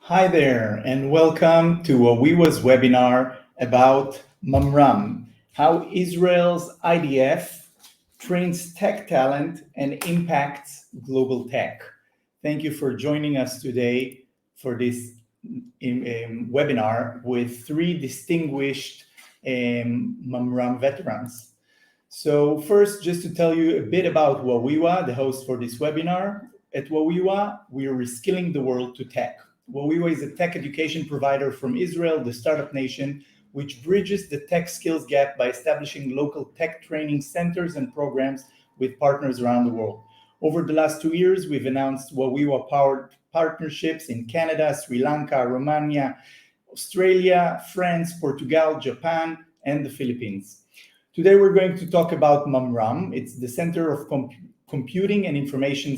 Hi there, and welcome to Wawiwa's webinar about Mamram, how Israel's IDF trains tech talent and impacts global tech. Thank you for joining us today for this webinar with three distinguished Mamram veterans. So first, just to tell you a bit about Wawiwa, the host for this webinar. At Wawiwa, we are reskilling the world to tech. Wawiwa is a tech education provider from Israel, the startup nation, which bridges the tech skills gap by establishing local tech training centers and programs with partners around the world. Over the last 2 years, we've announced Wawiwa-powered partnerships in Canada, Sri Lanka, Romania, Australia, France, Portugal, Japan, and the Philippines. Today, we're going to talk about Mamram. It's the Center of Computing and Information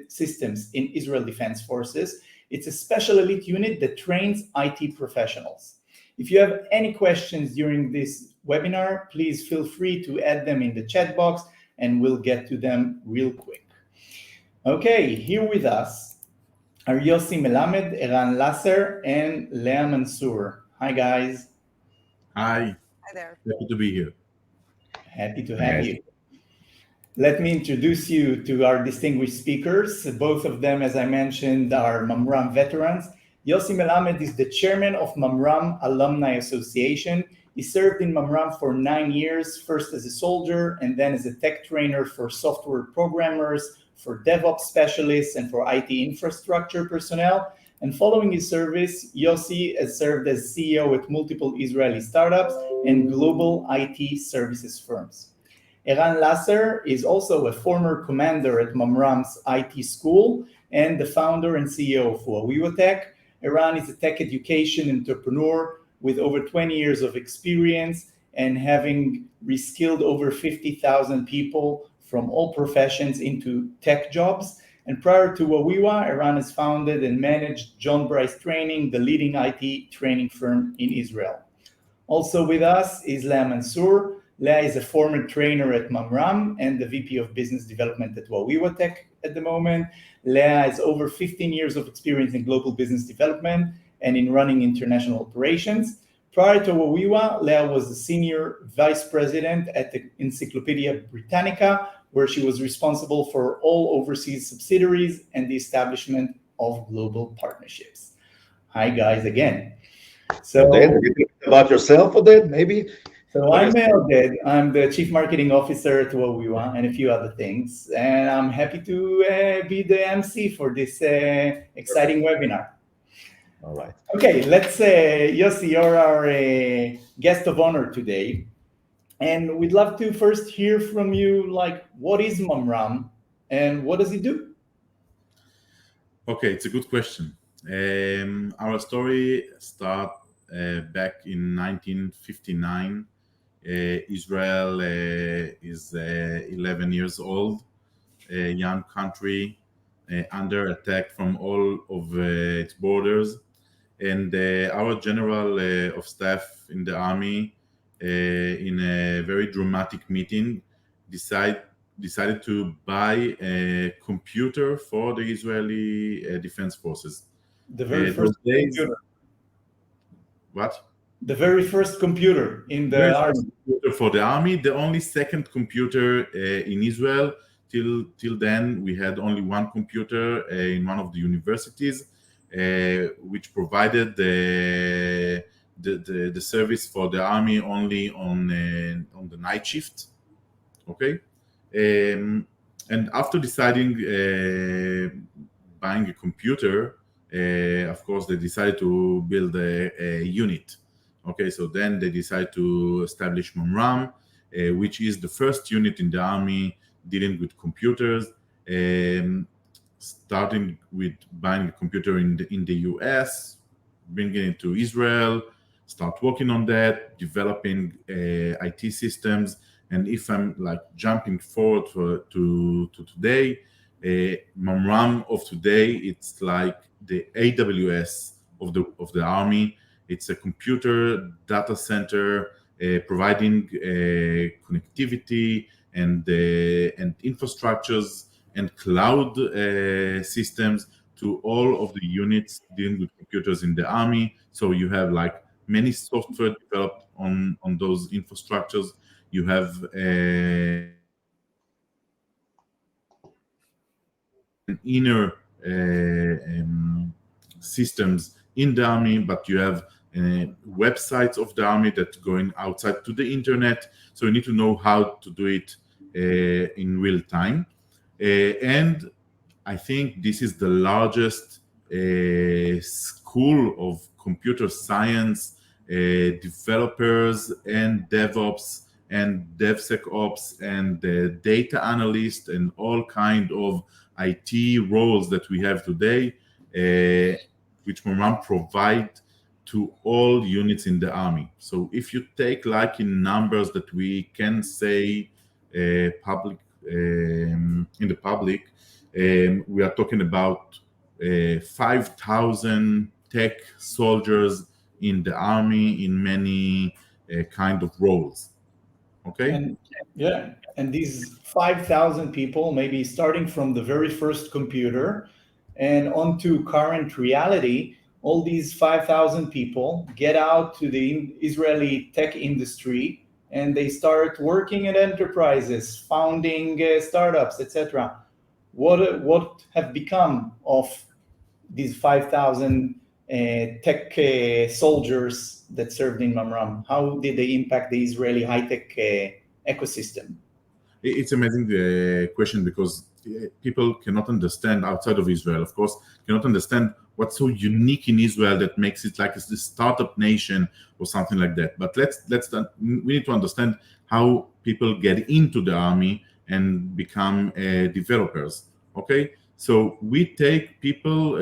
Systems in Israel Defense Forces. It's a special elite unit that trains IT professionals. If you have any questions during this webinar, please feel free to add them in the chat box and we'll get to them real quick. Okay, here with us are Yossi Melamed, Eran Lasser, and Leah Mansoor. Hi, guys. Hi. Hi there. Happy to be here. Happy to have you. Let me introduce you to our distinguished speakers. Both of them, as I mentioned, are Mamram veterans. Yossi Melamed is the chairman of Mamram Alumni Association. He served in Mamram for 9 years, first as a soldier and then as a tech trainer for software programmers, for DevOps specialists, and for IT infrastructure personnel. And following his service, Yossi has served as CEO at multiple Israeli startups and global IT services firms. Eran Lasser is also a former commander at Mamram's IT school and the founder and CEO of Wawiwa Tech. Eran is a tech education entrepreneur with over 20 years of experience and having reskilled over 50,000 people from all professions into tech jobs. And prior to Wawiwa, Eran has founded and managed John Bryce Training, the leading IT training firm in Israel. Also with us is Leah Mansoor. Leah is a former trainer at Mamram and the VP of Business Development at Wawiwa Tech at the moment. Leah has over 15 years of experience in global business development and in running international operations. Prior to Wawiwa, Leah was the senior vice president at the Encyclopedia Britannica, where she was responsible for all overseas subsidiaries and the establishment of global partnerships. Hi, guys, again. So, Oded, about yourself, Oded, maybe? So I'm Oded. I'm the Chief Marketing Officer at Wawiwa and a few other things. And I'm happy to be the MC for this exciting webinar. All right. Okay, let's Yossi, you're our guest of honor today. And we'd love to first hear from you, like, what is Mamram and what does it do? Okay, it's a good question. Our story starts back in 1959. Israel is 11 years old, a young country under attack from all of its borders. And our general of staff in the army, in a very dramatic meeting, decided to buy a computer for the Israeli Defense Forces. The very first computer. What? The very first computer in the army. Computer for the army, the only second computer in Israel. Till then, we had only one computer in one of the universities, which provided the service for the army only on the night shift. Okay, and after deciding buying a computer, of course, they decided to build a unit. Okay, so then they decided to establish Mamram, which is the first unit in the army dealing with computers, starting with buying a computer in the US, bringing it to Israel, start working on that, developing IT systems. And if I'm like jumping forward to today, Mamram of today, it's like the AWS of the army. It's a computer data center providing connectivity and infrastructures and cloud systems to all of the units dealing with computers in the army. So you have like many software developed on those infrastructures. You have inner systems in the army, but you have websites of the army that going outside to the internet. So you need to know how to do it in real time. And I think this is the largest school of computer science developers and DevOps and DevSecOps and data analyst and all kind of IT roles that we have today, which Mamram provide to all units in the army. So if you take like in numbers that we can say public in the public, we are talking about 5,000 tech soldiers in the army in many kind of roles. Okay. And these 5,000 people, maybe starting from the very first computer and onto current reality, all these 5,000 people get out to the Israeli tech industry and they start working at enterprises, founding startups, etc. What have become of these 5,000 tech soldiers that served in Mamram? How did they impact the Israeli high-tech ecosystem? It's amazing question, because people cannot understand outside of Israel, of course, cannot understand what's so unique in Israel that makes it like it's a startup nation or something like that. But we need to understand how people get into the army and become developers. Okay, so we take people,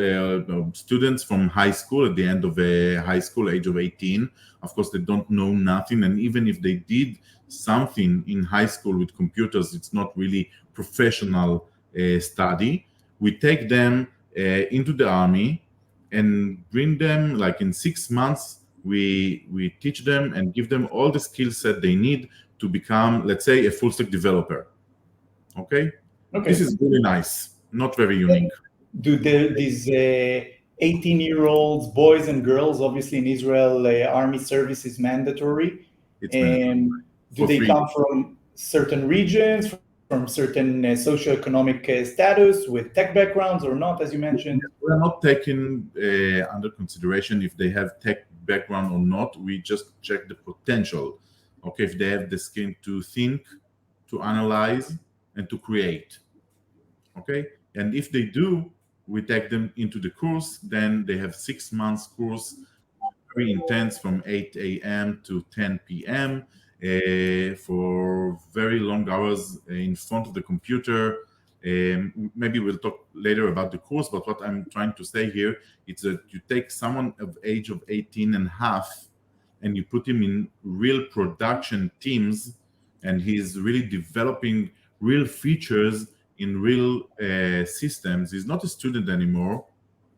students from high school at the end of high school, age of 18. Of course, they don't know nothing, and even if they did something in high school with computers, it's not really professional study. We take them into the army and bring them, like in 6 months, we teach them and give them all the skill set they need to become, let's say, a full stack developer. Okay? This is really nice, not very unique. Do these 18-year-olds, boys and girls, obviously in Israel, army service is mandatory. And do they come from certain regions, from certain socioeconomic status with tech backgrounds or not, as you mentioned? We're not taking under consideration if they have tech background or not. We just check the potential. Okay, if they have the skill to think, to analyze, and to create. Okay, and if they do, we take them into the course. Then they have 6 months course, very intense, from 8 a.m. to 10 p.m. For very long hours in front of the computer. Maybe we'll talk later about the course, but what I'm trying to say here is that you take someone of age of 18 and a half and you put him in real production teams, and he's really developing real features in real systems. He's not a student anymore.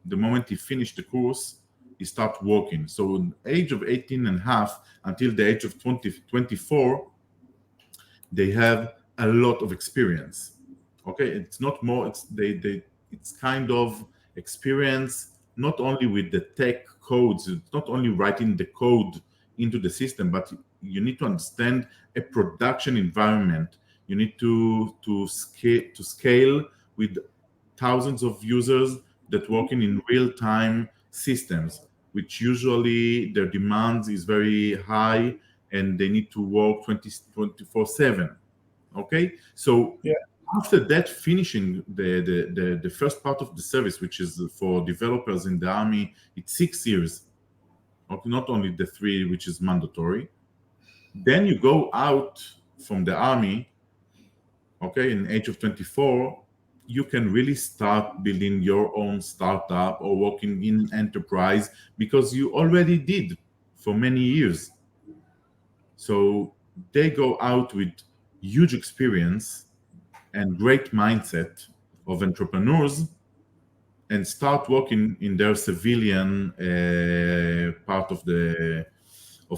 The moment he finished the course, he starts working. So at the age of 18 and a half until the age of 24, they have a lot of experience. Okay, it's not more, it's kind of experience, not only with the tech codes, it's not only writing the code into the system, but you need to understand a production environment. You need to scale with thousands of users that working in real-time systems, which usually their demands is very high and they need to work 24/7. Okay, so after that, finishing the first part of the service, which is for developers in the army, it's 6 years. Okay, not only the 3, which is mandatory. Then you go out from the army. Okay, in the age of 24, you can really start building your own startup or working in enterprise, because you already did for many years. So they go out with huge experience and great mindset of entrepreneurs and start working in their civilian part of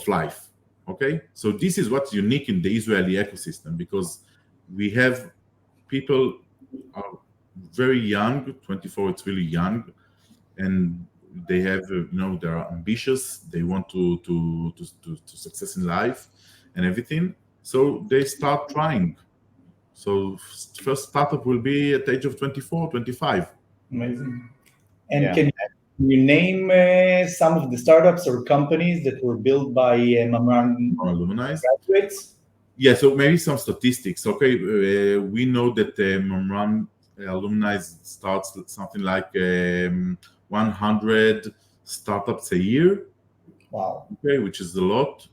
life. Okay, so this is what's unique in the Israeli ecosystem, because we have people are very young. 24, it's really young. and they have, they are ambitious. They want to success in life and everything. So they start trying. So first startup will be at the age of 24, 25. Amazing. And Yeah. can you name some of the startups or companies that were built by Mamram Alumni. graduates? Yeah, so maybe some statistics. Okay, we know that Mamram alumni starts something like 100 startups a year. Wow. Okay, which is a lot.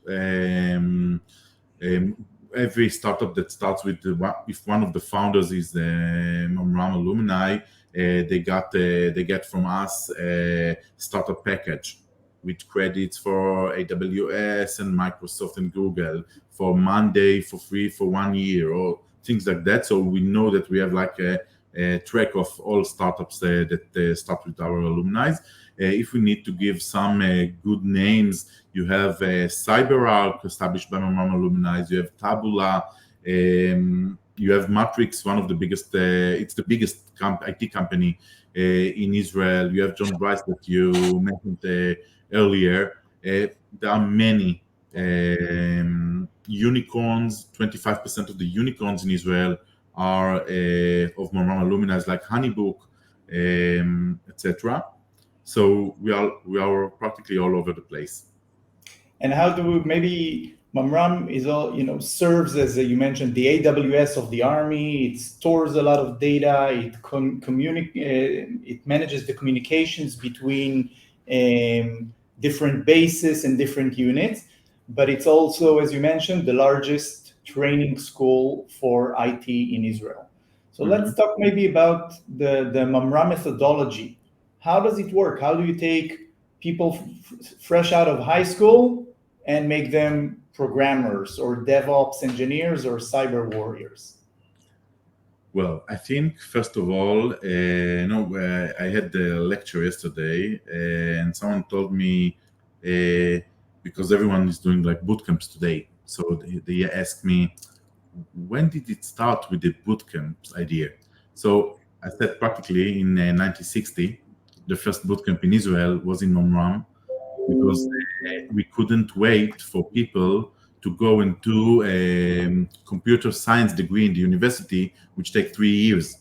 Every startup that starts with if one of the founders is Mamram alumni, they get from us a startup package with credits for AWS and Microsoft and Google, for Monday for free for 1 year, or things like that. So we know that we have like a track of all startups that start with our alumni. If we need to give some good names, you have CyberArk, established by Mamram alumni. You have Tabula. You have Matrix, one of the biggest. It's the biggest IT company in Israel. You have John Bryce that you mentioned earlier. There are many unicorns. 25% of the unicorns in Israel are of Mamram alumni, like Honeybook, etc. So we are practically all over the place. And how do maybe Mamram is all serves as you mentioned the AWS of the army. It stores a lot of data. It it manages the communications between different bases and different units. But it's also, as you mentioned, the largest training school for IT in Israel. So let's talk maybe about the Mamram methodology. How does it work? How do you take people fresh out of high school and make them programmers or DevOps engineers or cyber warriors? Well, I think first of all, I had the lecture yesterday, and someone told me because everyone is doing like boot camps today, so they asked me, when did it start with the boot camps idea? So I said practically in 1960, the first boot camp in Israel was in Mamram, because we couldn't wait for people to go and do a computer science degree in the university, which takes 3 years.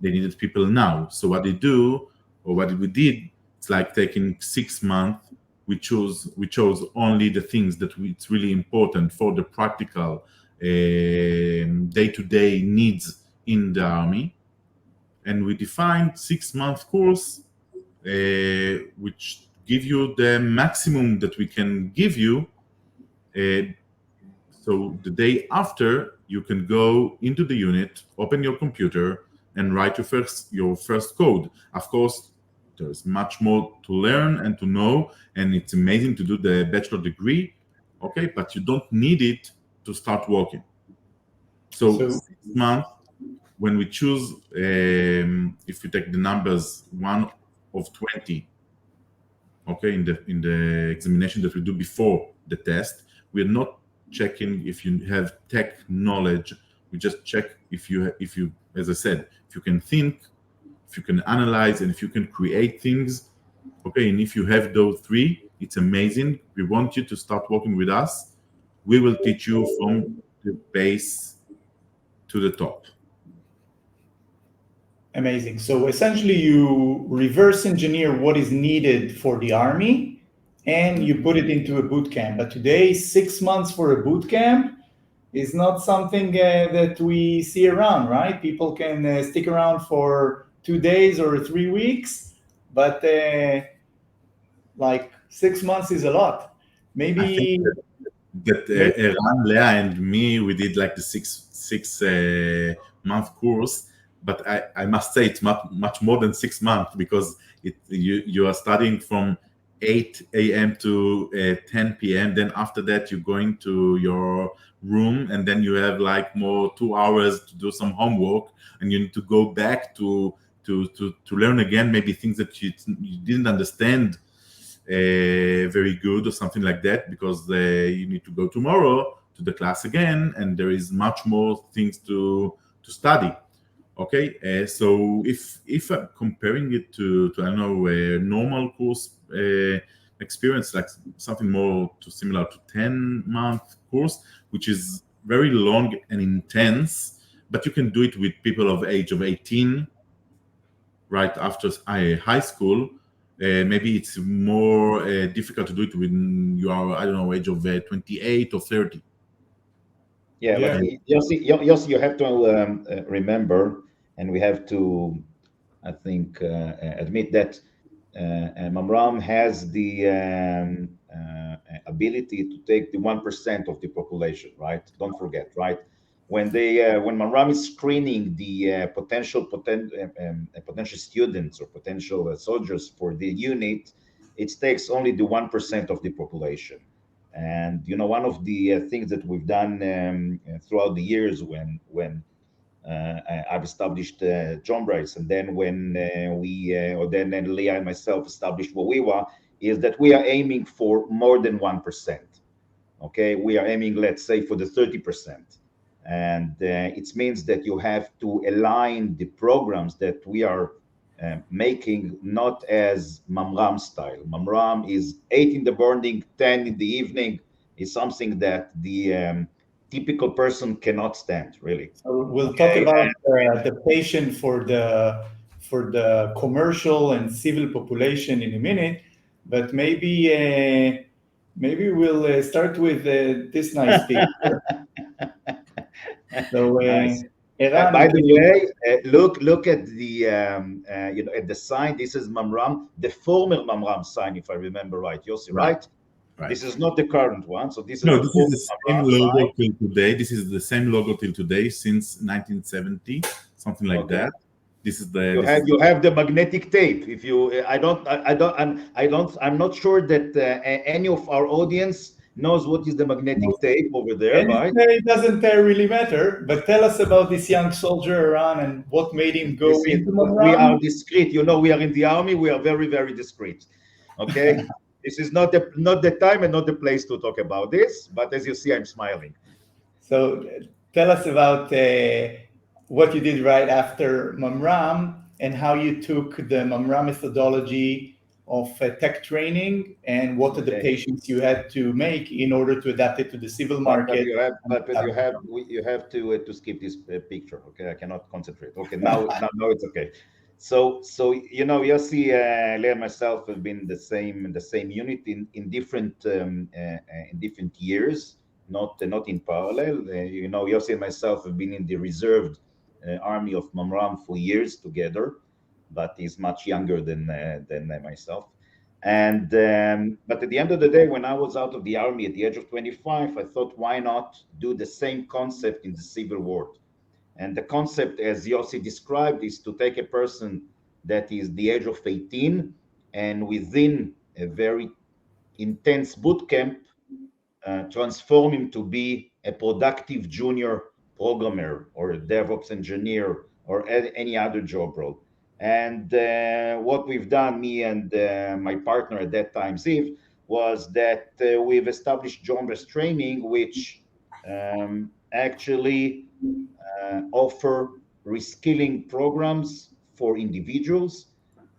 They needed people now. So what they do, or what we did, it's like taking 6 months. We chose only the things that it's really important for the practical day-to-day needs in the army, and we defined 6-month course, which give you the maximum that we can give you. So the day after, you can go into the unit, open your computer, and write your first code. Of course, there's much more to learn and to know, and it's amazing to do the bachelor degree, okay? But you don't need it to start working. So 6 months, when we choose, if you take the numbers, 1 of 20, okay, in the examination that we do before the test, we're not checking if you have tech knowledge. We just check if you, as I said, if you can think, if you can analyze, and if you can create things. Okay, and if you have those 3, it's amazing. We want you to start working with us. We will teach you from the base to the top. Amazing. So essentially you reverse engineer what is needed for the army and you put it into a boot camp. But today, 6 months for a boot camp is not something that we see around, right? People can stick around for 2 days or 3 weeks, but like 6 months is a lot. Maybe that Eran, Leah, and me, we did like the six month course, but I must say it's much more than 6 months, because you are studying from 8 a.m. to 10 p.m. Then after that, you're going to your room, and then you have like more 2 hours to do some homework, and you need to go back to learn again, maybe things that you didn't understand very good or something like that, because you need to go tomorrow to the class again, and there is much more things to study. Okay, so if I'm comparing it to I don't know a normal course experience, like something more to similar to 10-month course, which is very long and intense, but you can do it with people of age of 18 right after high school. Maybe it's more difficult to do it when you are, I don't know, age of 28 or 30. Yeah, Yeah. but Yossi, you have to remember, and we have to, I think, admit that Mamram has the ability to take the 1% of the population, right? Don't forget, right? When Mamram is screening the potential students or potential soldiers for the unit, it takes only the 1% of the population. And one of the things that we've done throughout the years when I've established John Bryce, and then when or then Leah and myself established Wawiwa, is that we are aiming for more than 1%. Okay, we are aiming, let's say, for the 30%, and it means that you have to align the programs that we are making not as Mamram style. Mamram is 8 in the morning, 10 in the evening. Is something that the typical person cannot stand, really. So we'll talk Okay, about the patient for the commercial and civil population in a minute, but maybe we'll start with this nice picture. So nice. By Eran, the can you? way, look at the at the sign. This is Mamram, the former Mamram sign, if I remember right, Yossi, Right, right? right. This is not the current one. So this is No, the this is former the same Mamram sign. logo till today. This is the same logo till today since 1970, something like Okay. that. This is the You have the magnetic tape. If you, I'm not sure that any of our audience knows what is the magnetic tape over there, And right? it doesn't really matter, but tell us about this young soldier, Iran, and what made him go This is into we are Mamram. discreet. We are in the army. We are very, very discreet. Okay, this is not the time and not the place to talk about this. But as you see, I'm smiling. So tell us about what you did right after Mamram and how you took the Mamram methodology of tech training and what Okay, adaptations you had to make in order to adapt it to the civil but market. you have And you have to skip this picture. Okay, I cannot concentrate. Okay, now it's okay. So Yossi, Leah, and myself have been the same unit in different years, not in parallel. Yossi and myself have been in the reserved army of Mamram for years together, but he's much younger than myself. And but at the end of the day, when I was out of the army at the age of 25, I thought, why not do the same concept in the civil world? And the concept, as Yossi described, is to take a person that is the age of 18 and within a very intense boot camp, transform him to be a productive junior programmer or a DevOps engineer or any other job role. And what we've done, me and my partner at that time, Ziv, was that we've established job-based training, which actually offer reskilling programs for individuals,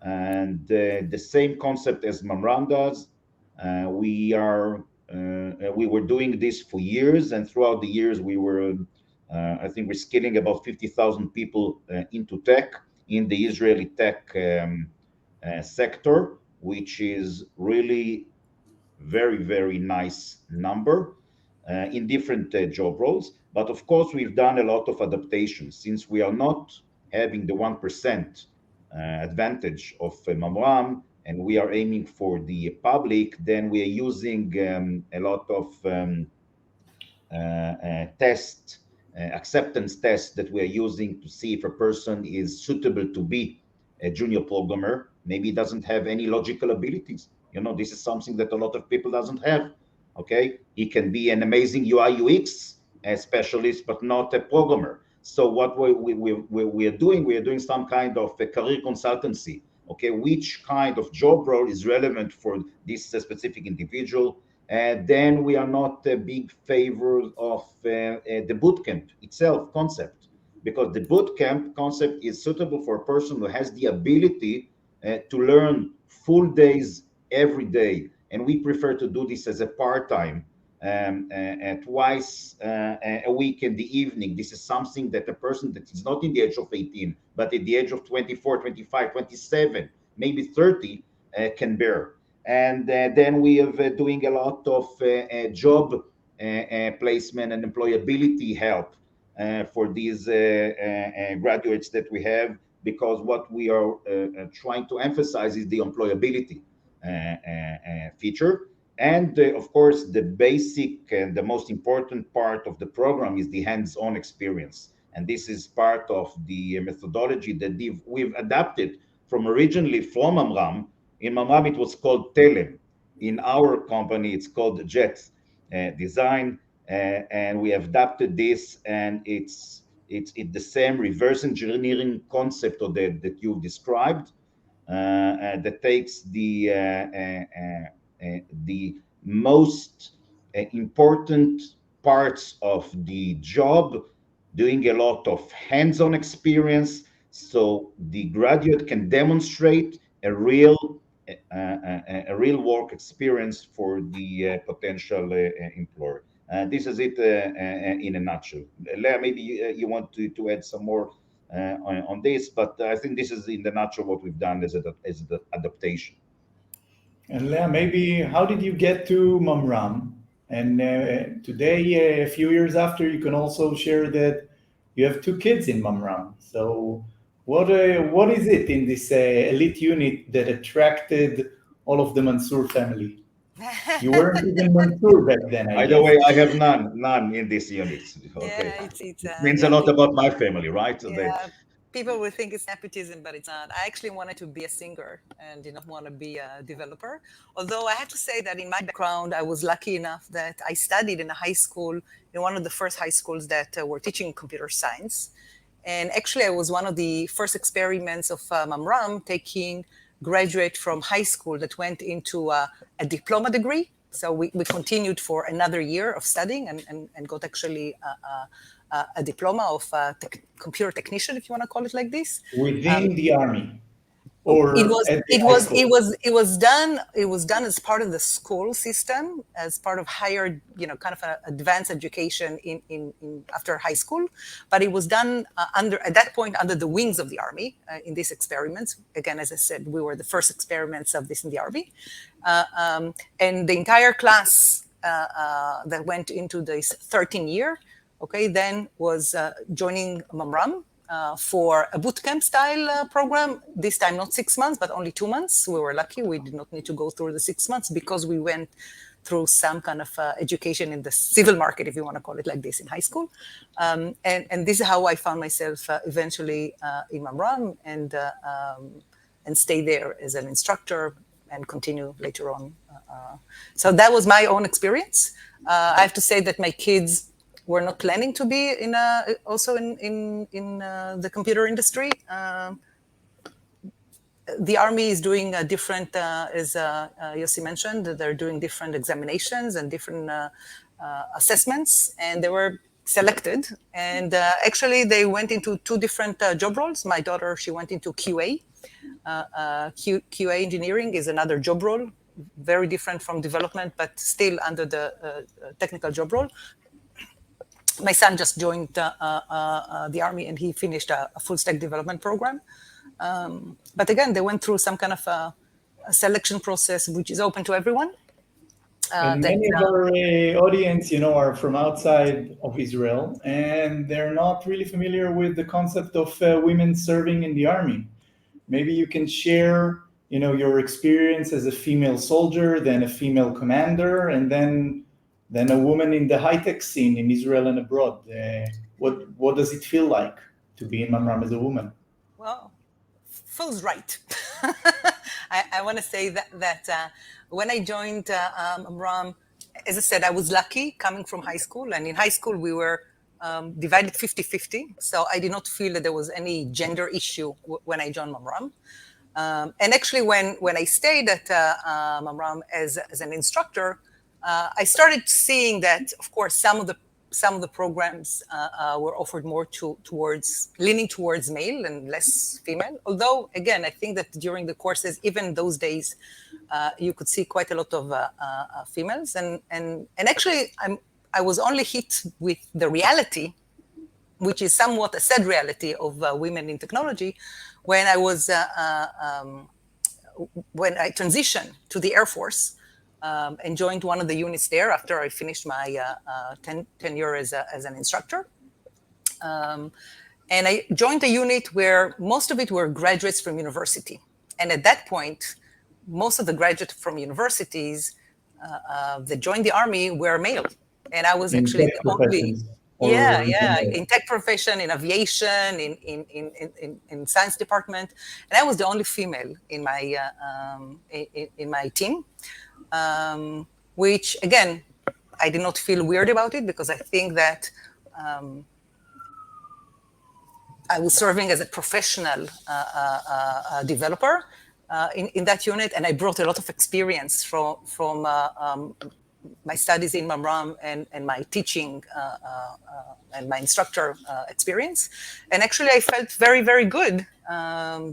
and the same concept as Mamram does. We were doing this for years, and throughout the years, we were, I think, reskilling about 50,000 people into tech in the Israeli tech sector, which is really very, very nice number in different job roles. But of course, we've done a lot of adaptations since we are not having the 1% advantage of Mamram and we are aiming for the public, then we are using a lot of tests, acceptance tests that we are using to see if a person is suitable to be a junior programmer. Maybe doesn't have any logical abilities. This is something that a lot of people doesn't have. Okay, he can be an amazing UI UX specialist, but not a programmer. So what we are doing, we are doing some kind of a career consultancy. Okay, which kind of job role is relevant for this specific individual? Then we are not a big favor of the bootcamp itself concept, because the boot camp concept is suitable for a person who has the ability to learn full days every day. And we prefer to do this as a part-time, twice a week in the evening. This is something that a person that is not in the age of 18, but at the age of 24, 25, 27, maybe 30 can bear. And then we have doing a lot of job placement and employability help for these graduates that we have, because what we are trying to emphasize is the employability feature. And of course, the basic and the most important part of the program is the hands-on experience. And this is part of the methodology that we've adapted from originally from Mamram. In Mamram, it was called Telem. In our company, it's called Jet Design. And we have adapted this, and it's the same reverse engineering concept of that you've described, that takes the most important parts of the job, doing a lot of hands-on experience, so the graduate can demonstrate a real work experience for the potential employer. This is it in a nutshell. Leah, maybe you want to add some more on this, but I think this is in the nutshell what we've done as the adaptation. And Leah, maybe how did you get to Mamram? And today, a few years after, you can also share that you have 2 kids in Mamram. So what is it in this elite unit that attracted all of the Mansoor family? You weren't even Mansoor back then, By the way, I have none in this unit. Okay, Yeah, it means a lot about my family, right? Yeah, people would think it's nepotism, but it's not. I actually wanted to be a singer and did not want to be a developer. Although I have to say that in my background, I was lucky enough that I studied in a high school, in one of the first high schools that were teaching computer science. And actually, I was one of the first experiments of Mamram taking graduate from high school that went into a diploma degree. So we continued for another year of studying and got actually a diploma of computer technician, if you want to call it like this. Within the army. Or it was done as part of the school system, as part of higher, kind of an advanced education in after high school, but it was done at that point under the wings of the army in these experiments. Again, as I said, we were the first experiments of this in the army, and the entire class that went into this 13-year, then was joining Mamram. For a bootcamp style program, this time not 6 months, but only 2 months. We were lucky. We did not need to go through the 6 months because we went through some kind of education in the civil market, if you want to call it like this, in high school. And this is how I found myself eventually in Mamram and stay there as an instructor and continue later on. So that was my own experience. I have to say that my kids were not planning to be also in the computer industry. The army is doing different, as Yossi mentioned, they're doing different examinations and different assessments, and they were selected. And actually, they went into 2 different job roles. My daughter, she went into QA. QA engineering is another job role, very different from development, but still under the technical job role. My son just joined the army and he finished a full stack development program. But again, they went through some kind of a selection process, which is open to everyone. And many of our audience, are from outside of Israel, and they're not really familiar with the concept of women serving in the army. Maybe you can share, your experience as a female soldier, then a female commander, and then a woman in the high-tech scene in Israel and abroad. What does it feel like to be in Mamram as a woman? Well, feels right. I want to say that when I joined Mamram, as I said, I was lucky coming from high school. And in high school, we were divided 50-50. So I did not feel that there was any gender issue when I joined Mamram. And actually, when I stayed at Mamram as an instructor, I started seeing that, of course, some of the some of the programs were offered more leaning towards male and less female. Although, again, I think that during the courses, even those days, you could see quite a lot of females. And actually, I was only hit with the reality, which is somewhat a sad reality of women in technology, when I was when I transitioned to the Air Force. And joined one of the units there after I finished my tenure as an instructor. And I joined a unit where most of it were graduates from university. And at that point, most of the graduates from universities that joined the Army were male. And I was actually the only. In tech profession, in aviation, in science department. And I was the only female in my team. Which, again, I did not feel weird about it, because I think that I was serving as a professional developer in that unit, and I brought a lot of experience from my studies in Mamram and my teaching and my instructor experience. And actually, I felt very, very good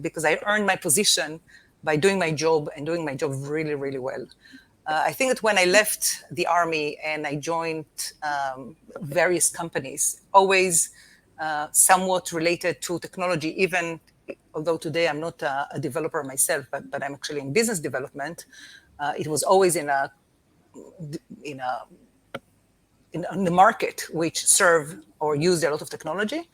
because I earned my position by doing my job and doing my job really, really well. I think that when I left the Army and I joined various companies, always somewhat related to technology, even although today I'm not a developer myself, but I'm actually in business development, it was always in the market which serve or use a lot of technology.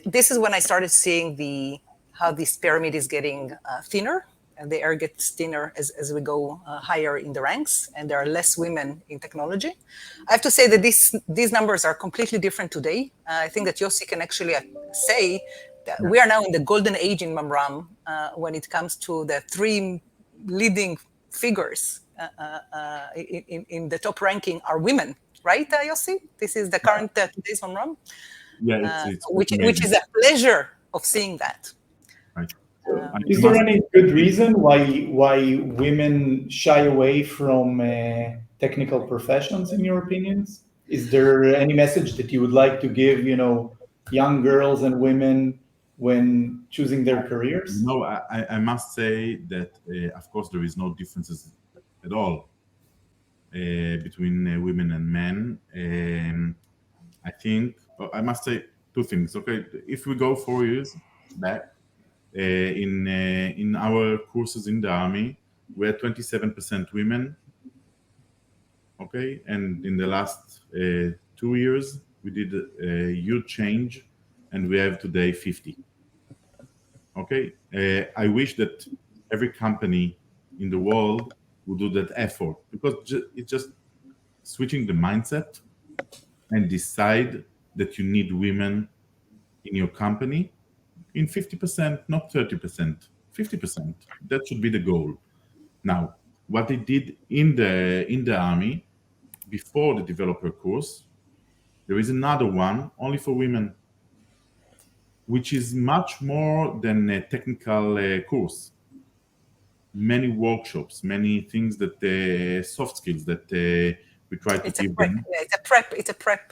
This is when I started seeing how this pyramid is getting thinner, and the air gets thinner as we go higher in the ranks, and there are less women in technology. I have to say that these numbers are completely different today. I think that Yossi can actually say that we are now in the golden age in Mamram when it comes to the three leading figures in the top ranking are women, right, Yossi? This is the current today's Mamram. Yeah, it's which is a pleasure of seeing that. Right. Is there any good reason why women shy away from technical professions, in your opinions? Is there any message that you would like to give, young girls and women when choosing their careers? No, I must say that, of course, there is no differences at all between women and men. I think I must say two things. Okay, if we go 4 years back, in our courses in the Army, we had 27% women. Okay, and in the last 2 years, we did a huge change, and we have today 50. Okay, I wish that every company in the world would do that effort, because it's just switching the mindset and decide that you need women in your company in 50%, not 30%, 50%. That should be the goal. Now, what they did in the Army before the developer course, there is another one only for women, which is much more than a technical course. Many workshops, many things that soft skills that we try to give them. It's a prep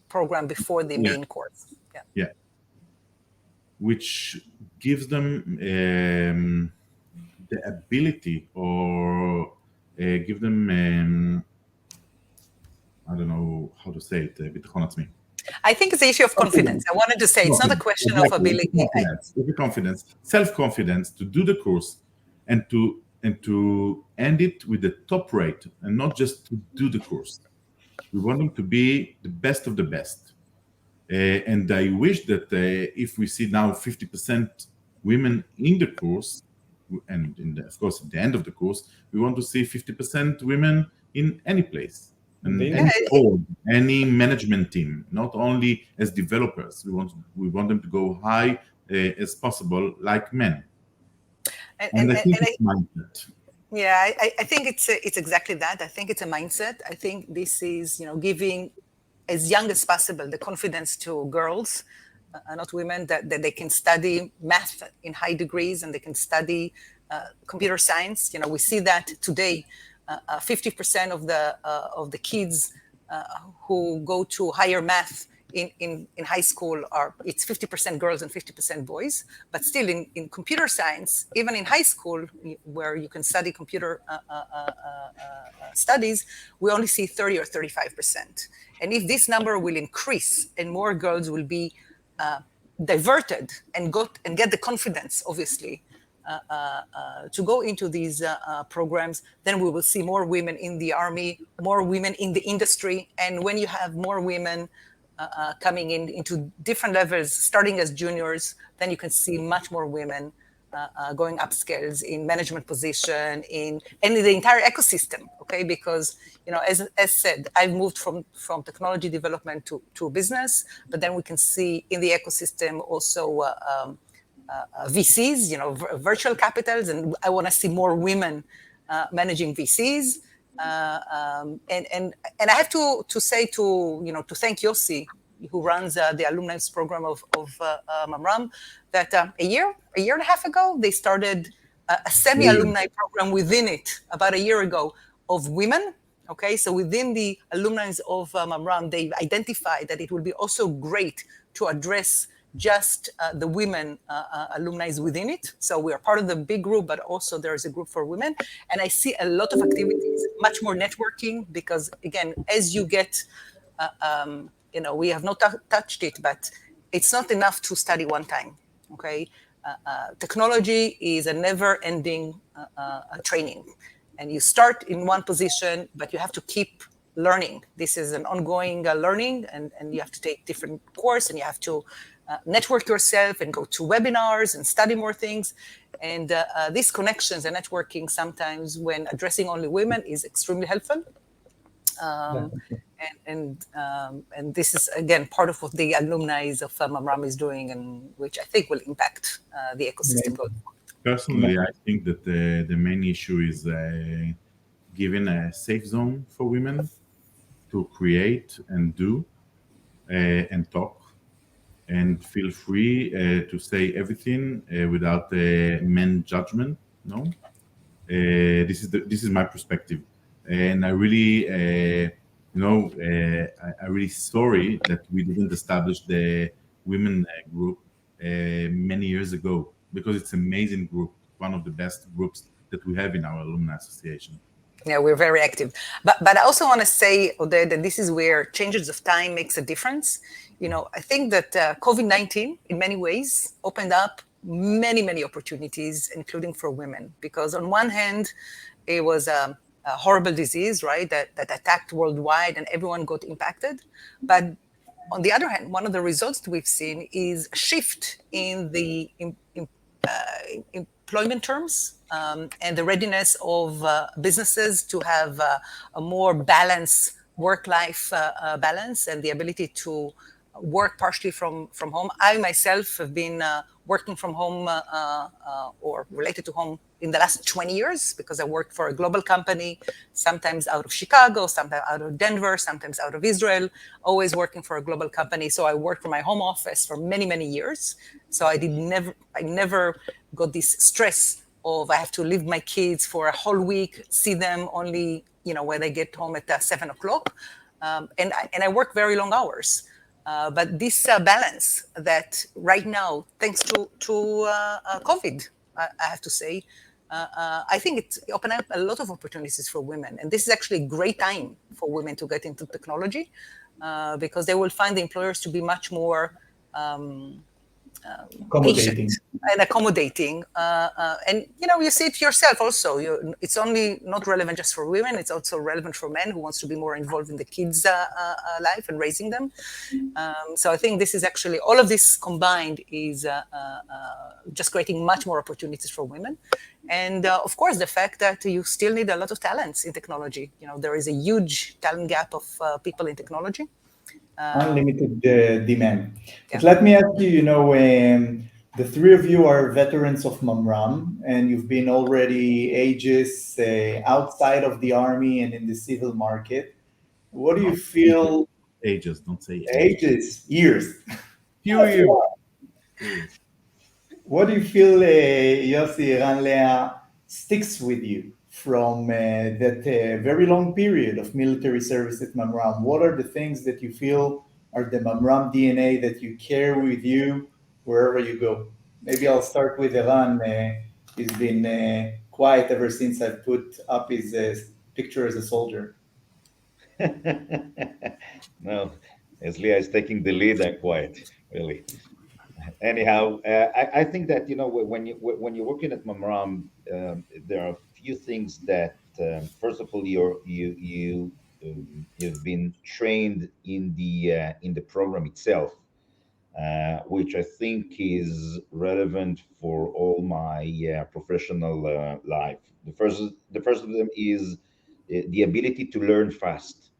program before the main course. Yeah. Which gives them the ability, or give them I don't know how to say it, ביטחון עצמי. I think it's the issue of confidence. I wanted to say it's not a question of ability. Confidence, self-confidence to do the course and to end it with the top rate, and not just to do the course. We want them to be the best of the best. And I wish that if we see now 50% women in the course, and of course at the end of the course, we want to see 50% women in any place. And any management team, not only as developers. We want them to go high as possible, like men. And I think it's mindset. Yeah, I think it's exactly that. I think it's a mindset. I think this is giving as young as possible the confidence to girls, not women, that they can study math in high degrees and they can study computer science. We see that today. 50% of the kids who go to higher math in high school it's 50% girls and 50% boys, but still in computer science, even in high school where you can study computer studies, we only see 30 or 35%. And if this number will increase and more girls will be diverted and get the confidence, obviously, to go into these programs, then we will see more women in the army, more women in the industry. And when you have more women coming into different levels, starting as juniors, then you can see much more women going up scales in management position, in the entire ecosystem, okay? Because, as said, I've moved from technology development to business, but then we can see in the ecosystem also VCs, virtual capitals, and I want to see more women managing VCs. And I have to say to thank Yossi, who runs the alumni program of Mamram, that a year and a half ago they started a semi-alumni program within it about a year ago of women. Okay, so within the alumni of Mamram, they identified that it would be also great to address just the women alumni within it. So we are part of the big group, but also there is a group for women. And I see a lot of activities, much more networking, because again, as you get, we have not touched it, but it's not enough to study one time, okay? Technology is a never-ending training. And you start in one position, but you have to keep learning. This is an ongoing learning, and you have to take different course, and you have to network yourself and go to webinars and study more things. And these connections and networking sometimes when addressing only women is extremely helpful. And this is, again, part of what the alumni of Mamram is doing, and which I think will impact the ecosystem going forward. Personally, I think that the main issue is giving a safe zone for women to create and do and talk, and feel free to say everything without men judgment. No, this is my perspective, and I really, I really sorry that we didn't establish the women group many years ago, because it's an amazing group, one of the best groups that we have in our alumni association. Yeah, we're very active. But I also want to say, Oded, that this is where changes of time makes a difference. I think that COVID-19, in many ways, opened up many, many opportunities, including for women. Because on one hand, it was a horrible disease, right, that attacked worldwide and everyone got impacted. But on the other hand, one of the results we've seen is a shift in the employment terms and the readiness of businesses to have a more balanced work-life balance and the ability to work partially from home. I myself have been working from home or related to home in the last 20 years because I worked for a global company, sometimes out of Chicago, sometimes out of Denver, sometimes out of Israel, always working for a global company. So I worked from my home office for many, many years. So I never got this stress of I have to leave my kids for a whole week, see them only, when they get home at 7 o'clock. And I work very long hours. But this balance that right now, thanks to COVID, I have to say, I think it opened up a lot of opportunities for women. And this is actually a great time for women to get into technology because they will find the employers to be much more accommodating and accommodating. And, you see it yourself also. It's only not relevant just for women. It's also relevant for men who wants to be more involved in the kids' life and raising them. So I think this is actually, all of this combined is just creating much more opportunities for women. And of course, the fact that you still need a lot of talents in technology. There is a huge talent gap of people in technology. Unlimited demand. Yeah. But let me ask you, the three of you are veterans of Mamram, and you've been already ages outside of the army and in the civil market. What do you feel? Ages, don't say ages. Years. Few years. What do you feel, Yossi, Eran, Leah, sticks with you from that very long period of military service at Mamram? What are the things that you feel are the Mamram DNA that you carry with you wherever you go? Maybe I'll start with Eran. He's been quiet ever since I put up his picture as a soldier. No, as Leah is taking the lead, I'm quiet, really. Anyhow, I think that when you're working at Mamram, there are a few things that first of all you've been trained in the program itself, which I think is relevant for all my professional life. The first of them is the ability to learn fast,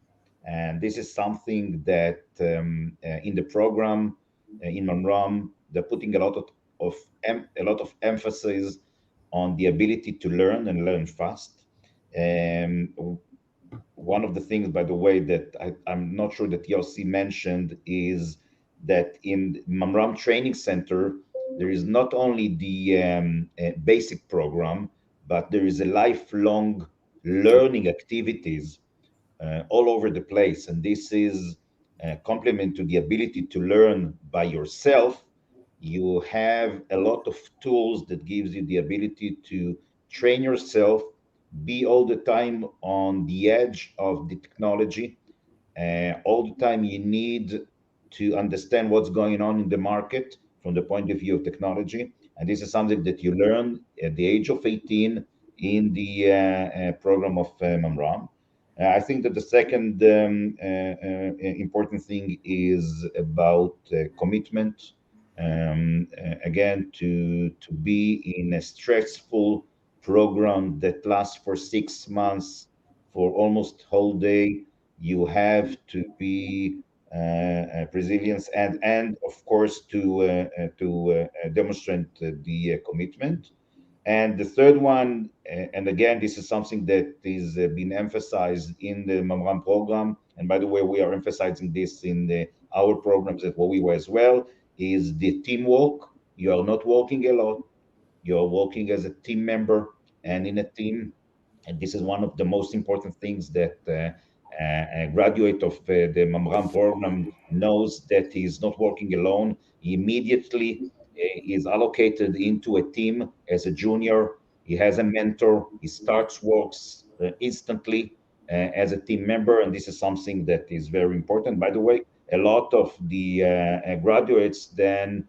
and this is something that in the program in Mamram they're putting a lot of emphasis on the ability to learn and learn fast. One of the things, by the way, that I'm not sure that Yossi mentioned is that in Mamram Training Center, there is not only the basic program, but there is a lifelong learning activities all over the place. And this is a complement to the ability to learn by yourself. You have a lot of tools that gives you the ability to train yourself, be all the time on the edge of the technology. All the time you need to understand what's going on in the market from the point of view of technology. And this is something that you learn at the age of 18 in the program of Mamram. I think that the second important thing is about commitment. Again, to be in a stressful program that lasts for 6 months, for almost whole day, you have to be resilient and of course to demonstrate the commitment. And the third one, and again, this is something that is been emphasized in the Mamram program. And by the way, we are emphasizing this in our programs at Wawiwa as well, is the teamwork. You are not working alone. You are working as a team member and in a team. And this is one of the most important things that a graduate of the Mamram program knows, that he is not working alone. He immediately is allocated into a team as a junior. He has a mentor. He starts works instantly as a team member, and this is something that is very important. By the way, a lot of the graduates then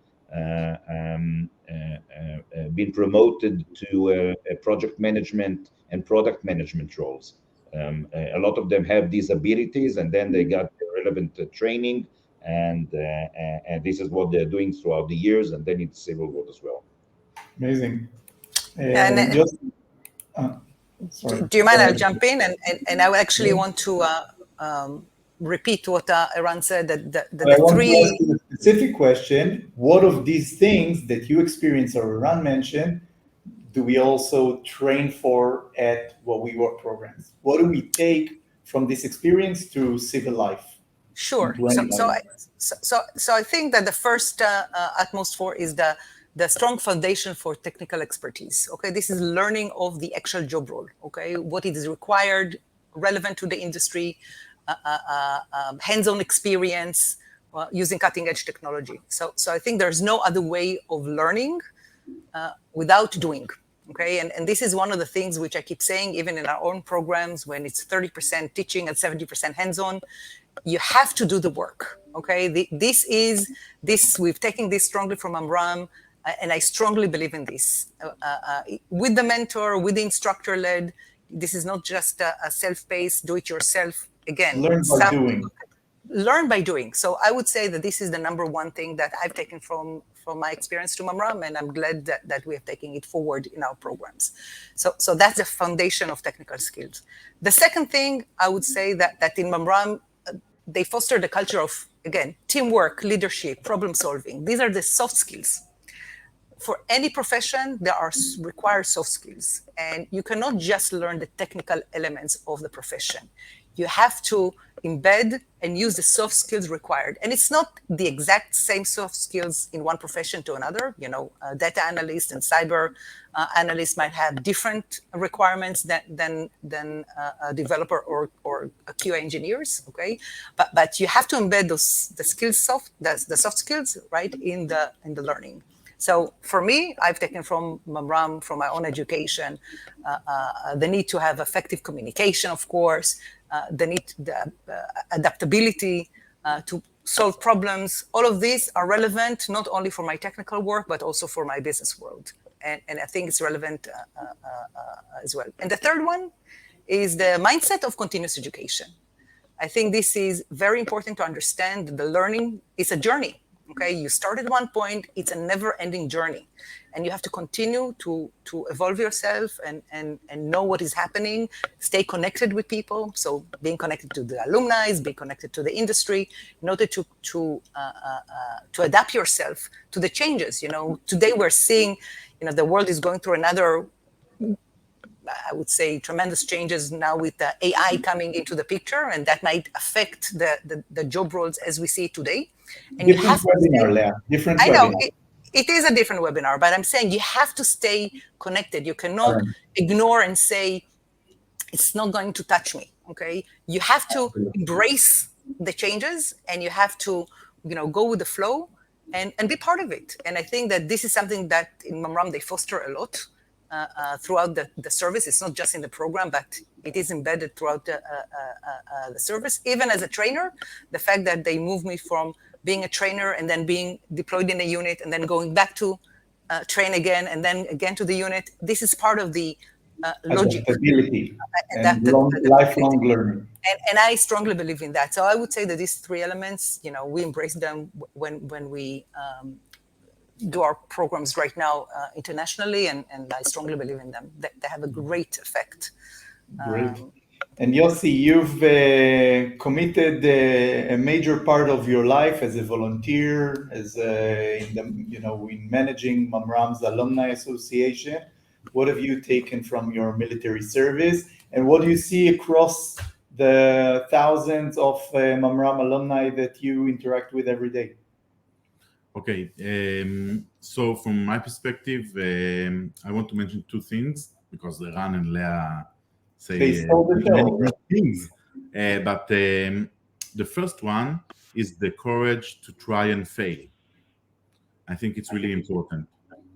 been promoted to project management and product management roles. A lot of them have these abilities, and then they got the relevant training, and this is what they're doing throughout the years, and then in the civil world as well. Amazing. And Just, sorry. Do you mind? I'll jump in, and I actually want to repeat what Eran said. That I want three. to ask you a specific question. What of these things that you experience or Eran mentioned do we also train for at Wawiwa programs? What do we take from this experience to civil life? Sure. So I think that the first utmost for is the strong foundation for technical expertise. Okay, this is learning of the actual job role. Okay, what it is required, relevant to the industry, hands-on experience using cutting-edge technology. So I think there's no other way of learning without doing. Okay, and this is one of the things which I keep saying, even in our own programs, when it's 30% teaching and 70% hands-on, you have to do the work. Okay, we've taken this strongly from Mamram, and I strongly believe in this. With the mentor, with the instructor-led, this is not just a self-paced, do-it-yourself. Again, learn by doing. Learn by doing. So I would say that this is the number one thing that I've taken from my experience to Mamram, and I'm glad that we are taking it forward in our programs. So that's the foundation of technical skills. The second thing I would say that in Mamram, they foster the culture of, again, teamwork, leadership, problem solving. These are the soft skills. For any profession, there are required soft skills, and you cannot just learn the technical elements of the profession. you have to embed and use the soft skills required. And it's not the exact same soft skills in one profession to another. Data analyst and cyber analyst might have different requirements than a developer or a QA engineers. Okay, but you have to embed the soft skills, right, in the learning. So for me, I've taken from Mamram, from my own education, the need to have effective communication, of course, the adaptability to solve problems. All of these are relevant not only for my technical work, but also for my business world. And I think it's relevant as well. And the third one is the mindset of continuous education. I think this is very important to understand that the learning is a journey. Okay, you start at one point, it's a never-ending journey. And you have to continue to evolve yourself and know what is happening, stay connected with people. So being connected to the alumni, being connected to the industry, in order to adapt yourself to the changes. Today we're seeing, the world is going through another, I would say, tremendous changes now with the AI coming into the picture, and that might affect the job roles as we see it today. And different webinar, Leah. Different I know webinar. it is a different webinar, but I'm saying you have to stay connected. You cannot ignore and say it's not going to touch me. Okay, you have to embrace the changes, and you have to go with the flow and be part of it. And I think that this is something that in Mamram they foster a lot. Throughout the service. It's not just in the program, but it is embedded throughout the service. Even as a trainer, the fact that they move me from being a trainer and then being deployed in a unit and then going back to train again and then again to the unit, this is part of the logic. Adaptability and lifelong learning. And I strongly believe in that. So I would say that these three elements, we embrace them when we do our programs right now internationally, and I strongly believe in them. They have a great effect. Great. And Yossi, you've committed a major part of your life as a volunteer, as in managing Mamram's Alumni Association. What have you taken from your military service, and what do you see across the thousands of Mamram alumni that you interact with every day? Okay, so from my perspective, I want to mention two things because Eran and Leah say many things. But the first one is the courage to try and fail. I think it's really important.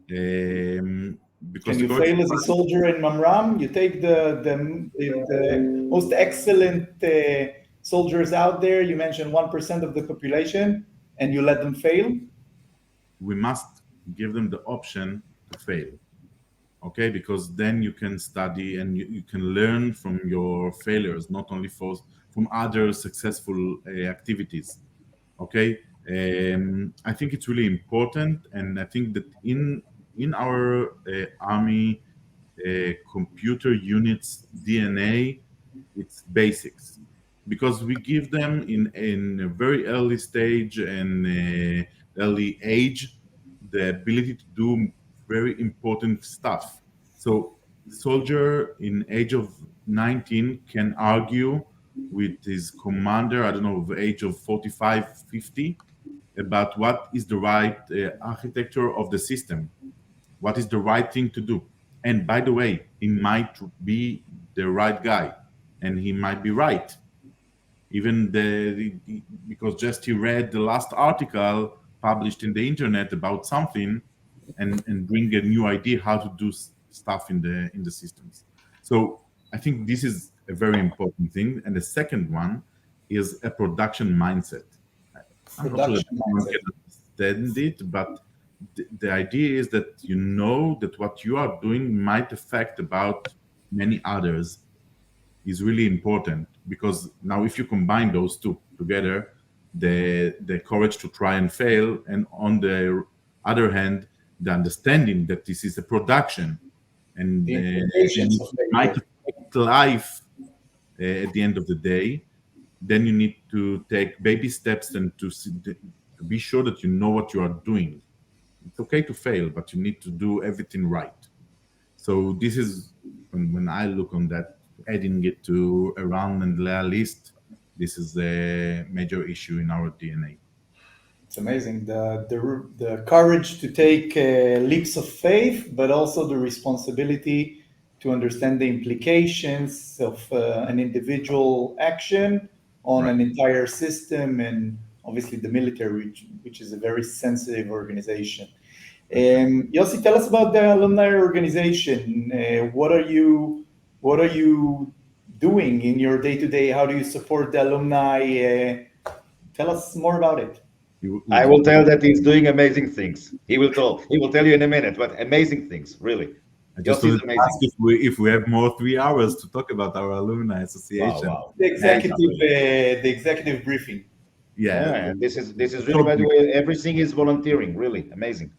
Because can you fail as a soldier in Mamram? You take the most excellent soldiers out there. You mentioned 1% of the population, and you let them fail. We must give them the option to fail, okay? Because then you can study and you can learn from your failures, not only from other successful activities, okay? I think it's really important, and I think that in our Army computer units DNA, it's basics, because we give them in a very early stage and early age the ability to do very important stuff. So the soldier in age of 19 can argue with his commander, I don't know, of age of 45, 50, about what is the right architecture of the system, what is the right thing to do. And by the way, he might be the right guy, and he might be right. Even because just he read the last article published in the internet about something, and bring a new idea how to do stuff in the systems. So I think this is a very important thing. And the second one is a production mindset. I'm not sure that everyone can understand it, but the idea is that you know that what you are doing might affect about many others is really important, because now if you combine those two together, the courage to try and fail, and on the other hand, the understanding that this is a production and it might affect life at the end of the day, then you need to take baby steps and to be sure that you know what you are doing. It's okay to fail, but you need to do everything right. So this is when I look on that. adding it to Eran and Leah list. This is a major issue in our DNA. It's amazing, the courage to take leaps of faith, but also the responsibility to understand the implications of an individual action on Right. an entire system, and obviously the military, which is a very sensitive organization. Yossi, tell us about the alumni organization. What are you doing in your day-to-day? How do you support the alumni? Tell us more about it. I will tell that he's doing amazing things. He will tell you in a minute, but amazing things, really. I just Yossi is wanted to ask amazing. if we have more 3 hours to talk about our alumni association. Wow. The executive briefing. Yeah. And this is really, by the way, everything is volunteering. Really amazing.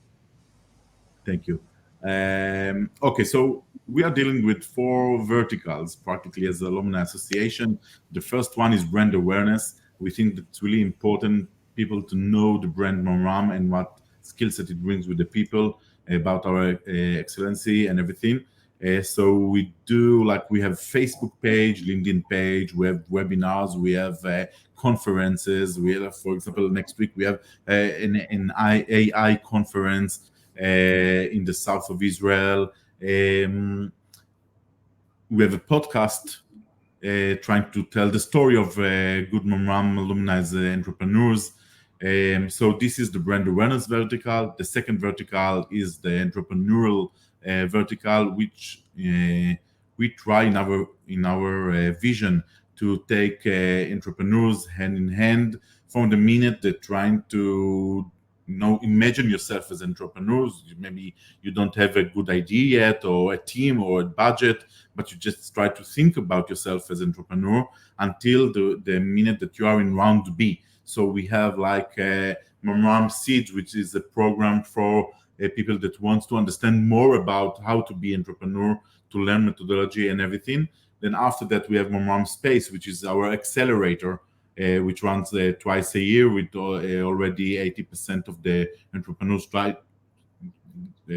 Thank you. Okay, so we are dealing with 4 verticals practically as alumni association. The first one is brand awareness. We think that it's really important people to know the brand Mamram and what skill set it brings with the people, about our excellency and everything. So we do, like, we have Facebook page, LinkedIn page, we have webinars, we have conferences. We have, for example, next week we have an AI conference in the south of Israel. We have a podcast trying to tell the story of good Mamram alumni as entrepreneurs. So this is the brand awareness vertical. The second vertical is the entrepreneurial vertical, which we try in our vision to take entrepreneurs hand in hand from the minute they're trying to imagine yourself as entrepreneurs. Maybe you don't have a good idea yet, or a team, or a budget, but you just try to think about yourself as entrepreneur until the minute that you are in round B. So we have like Mamram Seeds, which is a program for people that wants to understand more about how to be entrepreneur, to learn methodology and everything. Then after that, we have Mamram Space, which is our accelerator, which runs twice a year with already 80% of the entrepreneurs try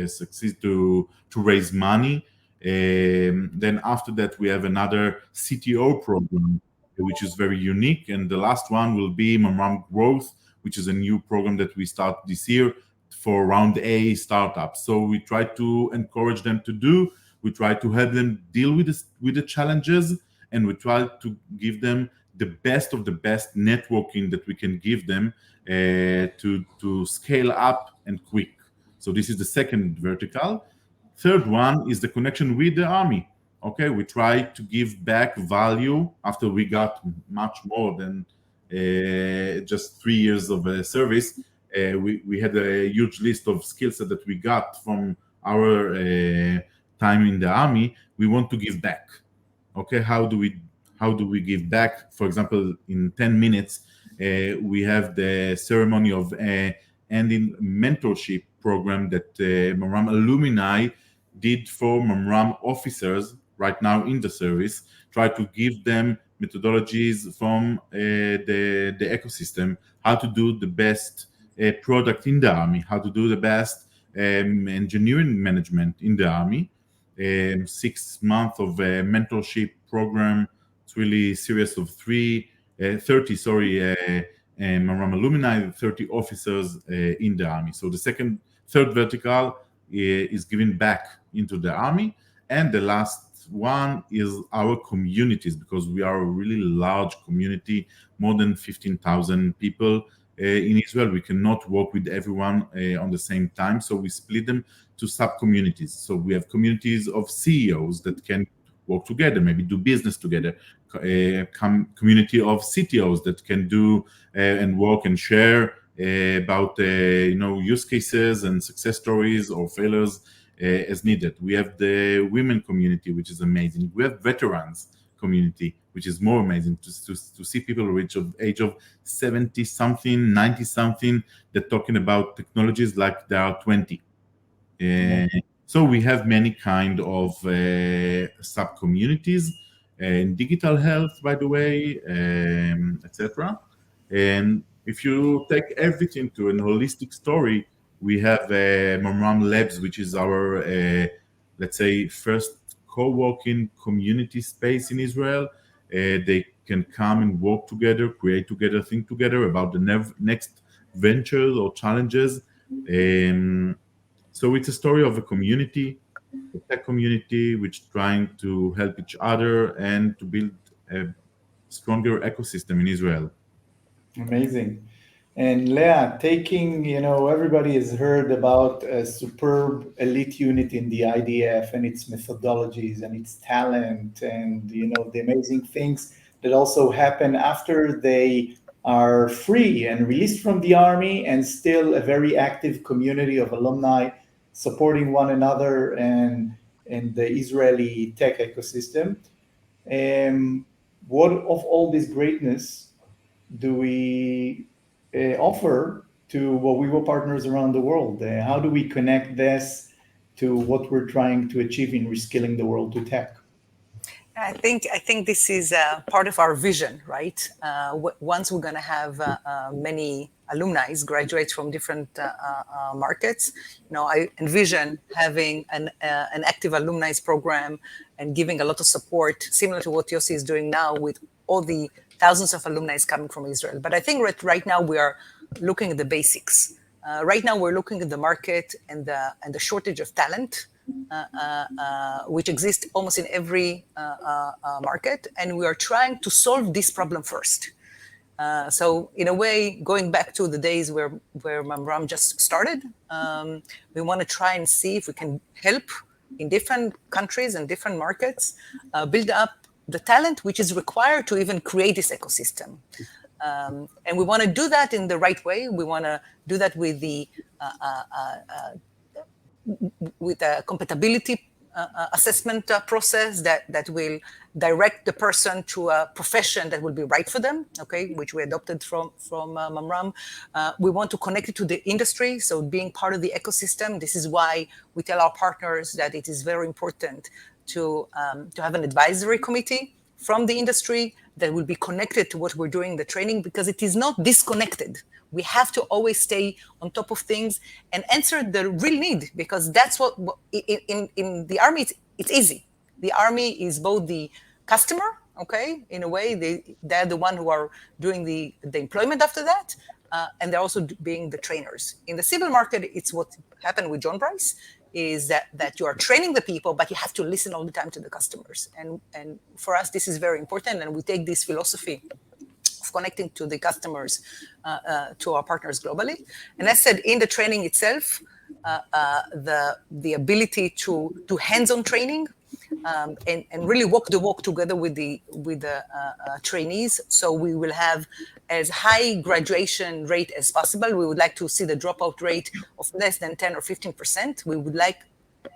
succeed to raise money. Then after that, we have another CTO program, which is very unique. And the last one will be Mamram Growth, which is a new program that we start this year for round A startups. So we try to encourage them to do. We try to help them deal with the challenges, and we try to give them the best of the best networking that we can give them to scale up and quick. So this is the second vertical. Third one is the connection with the army. Okay, we try to give back value after we got much more than just 3 years of service. We had a huge list of skills that we got from our time in the army. We want to give back. Okay, how do we give back? For example, in 10 minutes, we have the ceremony of ending mentorship program that Mamram Alumni did for Mamram officers right now in the service. Try to give them methodologies from the ecosystem, how to do the best product in the army, how to do the best engineering management in the army. 6 months of mentorship program. It's really serious of 30 Mamram alumni, 30 officers in the army. So the third vertical is giving back into the army. And the last one is our communities, because we are a really large community, more than 15,000 people in Israel. We cannot work with everyone on the same time, so we split them to sub-communities. So we have communities of CEOs that can work together, maybe do business together, community of CTOs that can do and work and share about use cases and success stories or failures as needed. We have the women community, which is amazing. We have veterans community, which is more amazing to see people reach of age of 70 something, 90 something, that talking about technologies like they are 20. So we have many kind of sub communities in digital health, by the way, etc. And if you take everything to an holistic story, we have Mamram Labs, which is our, let's say, first co-working community space in Israel. They can come and work together, create together, think together about the next ventures or challenges. So it's a story of a community, a tech community, which trying to help each other and to build a stronger ecosystem in Israel. Amazing. And Leah, everybody has heard about a superb elite unit in the IDF and its methodologies and its talent and, the amazing things that also happen after they are free and released from the army, and still a very active community of alumni supporting one another and the Israeli tech ecosystem. What of all this greatness do we offer to Wawiwa partners around the world? How do we connect this to what we're trying to achieve in reskilling the world to tech? I think this is part of our vision, right? Once we're going to have many alumni graduates from different markets, I envision having an active alumni program and giving a lot of support, similar to what Yossi is doing now with all the thousands of alumni coming from Israel. But I think right now we are looking at the basics. Right now we're looking at the market and the shortage of talent, which exists almost in every market, and we are trying to solve this problem first. So in a way, going back to the days where Mamram just started, we want to try and see if we can help in different countries and different markets build up the talent which is required to even create this ecosystem. And we want to do that in the right way. We want to do that with the compatibility assessment process that will direct the person to a profession that will be right for them, okay, which we adopted from Mamram. We want to connect it to the industry, so being part of the ecosystem. This is why we tell our partners that it is very important to have an advisory committee from the industry that will be connected to what we're doing in the training, because it is not disconnected. We have to always stay on top of things and answer the real need, because that's what in the army it's easy. The army is both the customer, okay, in a way they're the one who are doing the employment after that, and they're also being the trainers. In the civil market, it's what happened with John Bryce, is that you are training the people, but you have to listen all the time to the customers. And for us, this is very important, and we take this philosophy of connecting to the customers, to our partners globally. And as said, in the training itself, the ability to do hands-on training and really walk the walk together with the trainees. So we will have as high graduation rate as possible. We would like to see the dropout rate of less than 10 or 15%. We would like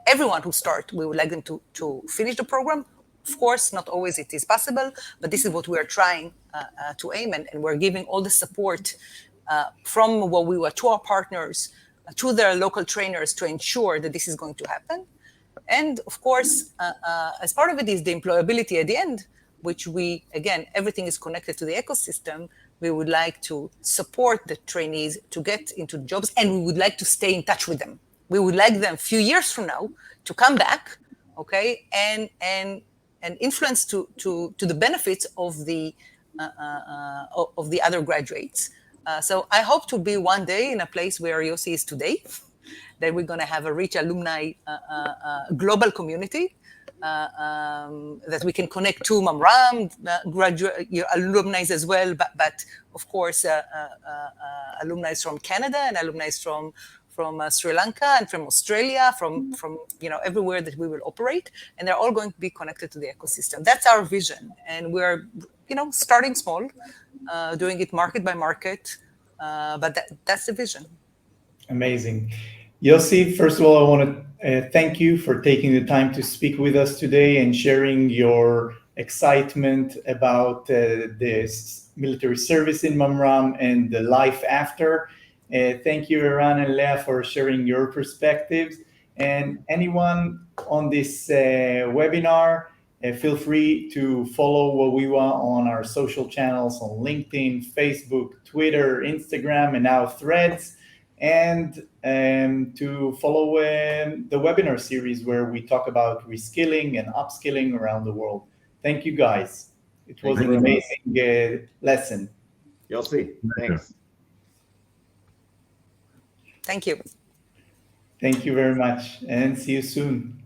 everyone who start, we would like them to finish the program. Of course, not always it is possible, but this is what we are trying to aim, and we're giving all the support from Wawiwa to our partners, to their local trainers, to ensure that this is going to happen. And of course, as part of it is the employability at the end, which we, again, everything is connected to the ecosystem. We would like to support the trainees to get into jobs, and we would like to stay in touch with them. We would like them a few years from now to come back, okay, and influence to the benefits of the other graduates. So I hope to be one day in a place where Yossi is today, that we're going to have a rich alumni global community, that we can connect to Mamram graduate alumni as well, but of course alumni from Canada and alumni from Sri Lanka and from Australia, from everywhere that we will operate, and they're all going to be connected to the ecosystem. That's our vision, and we're starting small, doing it market by market, but that's the vision. Amazing. Yossi, first of all, I want to thank you for taking the time to speak with us today and sharing your excitement about this military service in Mamram and the life after. Thank you, Eran and Leah, for sharing your perspectives. And anyone on this webinar, feel free to follow Wawiwa on our social channels on LinkedIn, Facebook, Twitter, Instagram, and now Threads. and to follow the webinar series where we talk about reskilling and upskilling around the world. Thank you, guys. It was Thank an you. amazing lesson. Yossi, thanks. Thank you. Thank you very much, and see you soon.